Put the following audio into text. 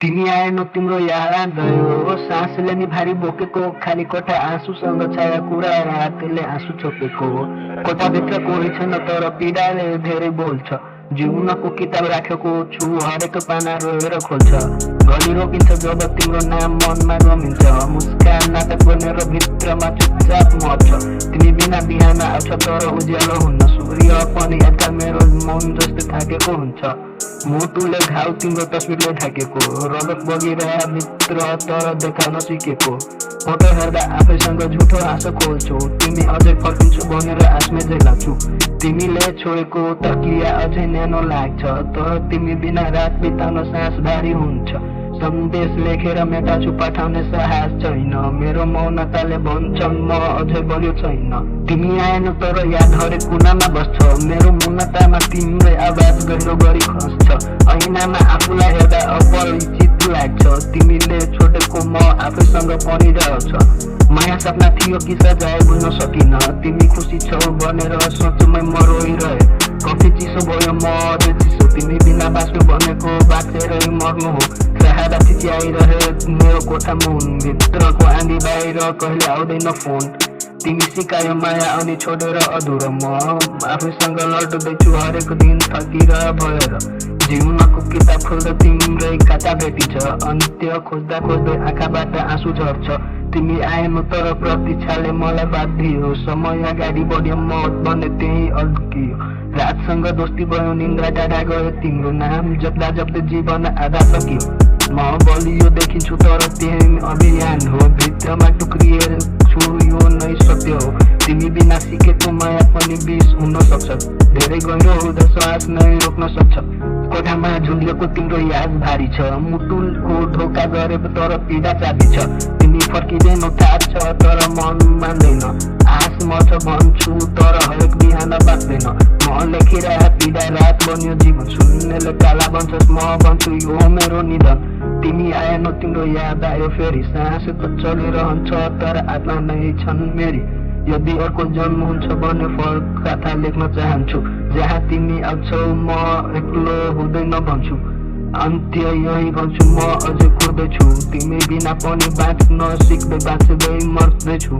तिमी आएनौ तिम्रो याद आयो सासले नि भारी बोकेको खाली कोठा आँसुसँग छाया कुरा रातले आँसु छोपेको कोठाभित्र कोही छैन तर पीडाले धेरै बोल्छ जीवनको किताब राखेको छु हरेक पाना रोएर खोल्छ गली रोकिन्छ जब तिम्रो नाम मनमा रमिन्छ मुस्कान नाटक बनेर भित्रमा चुपचाप मर्छ तिमी बिना बिहान आउँछ तर उज्यालो हुन्न सूर्य पनि यता मेरो मन जस्तै थाकेको हुन्छ मुटुले घाउ तिम्रो तस्बिरले ढाकेको रगत बगिरहे भित्र तर देखाउन सिकेको फोटो हेर्दा आफैसँग झुठो आशा खोल्छौ तिमी अझै फर्किन्छु भनेर आसमै झैलाउँछु तिमीले छोडेको तकिया अझै न्यानो लाग्छ तर तिमी बिना रात बिताउन सास भारी हुन्छ सन्देश लेखेर मेटाछु पठाउने साहस छैन मेरो मौनताले भन्छन् म अझै बलियो छैन तिमी आएन तर याद हरेक कुनामा बस्छ मेरो मौनतामा तिम्रै आवाज गहिरो गरी खस्छ ऐनामा आफूलाई हेर्दा अपरिचित लाग्छ तिमीले छोडेको म आफैसँग परिरहेछ माया सपना थियो कि सजाय बुझ्न सकिन तिमी खुसी छौ भनेर सोचमै म रोइरहे कति चिसो भयो म अझै चिसो तिमी बिना बाँच्नु भनेको बाँचेरै मर्नु हो सहारा चिच्याइरहे मेरो कोठा मुन भित्रको आँधी बाहिर कहिले आउँदैन फोन तिमी सिकायो माया अनि छोडेर अधुरो म आफैसँग लड्दैछु हरेक दिन थकिर भएर जीवनको किताब खोल्दा तिम्रै कथा भेटिन्छ अन्त्य खोज्दा खोज्दै आँखाबाट आँसु झर्छ तिमी आएनौ तर प्रतीक्षाले मलाई बाधियो समय अगाडि बढ्यो मौत बने त्यही अड्कियो रातसँग दोस्ती भयो निन्द्रा टाढा गयो तिम्रो नाम जप्दा जप्दै जीवन आधा सकियो म बलियो देखिन्छु तर त्यही अभियान हो भित्रमा टुक्रिएर छु यो नै सत्य हो तिमी बिना सिकेको माया पनि विष हुन सक्छ धेरै गहिरो हुँदा श्वास नै रोक्न सक्छ कोठामा झुन्डिएको तिम्रो याद भारी छ मुटुको ढोका गरे तर पीडा चाबी छ तिमी फर्किँदैनौ थाहा छ तर मन मान्दैन आस मर्छ भन्छु तर हरेक बिहान बाँच्दैन म लेखिरहे पीडा रात बन्यो जीवन सुन्नेले काला भन्छस् म भन्छु यो मेरो निधन तिमी आएनौ तिम्रो याद आयो फेरि सास त चलिरहन्छ तर आत्मा नै छन् मेरी यदि अर्को जन्म हुन्छ भने फरक कथा लेख्न चाहन्छु जहाँ तिमी आउँछौ म एक्लो हुँदैन भन्छु अन्त्य यही भन्छु म अझै कुर्दैछु तिमी बिना पनि बाँच्न सिक्दै बाँच्दै मर्दैछु।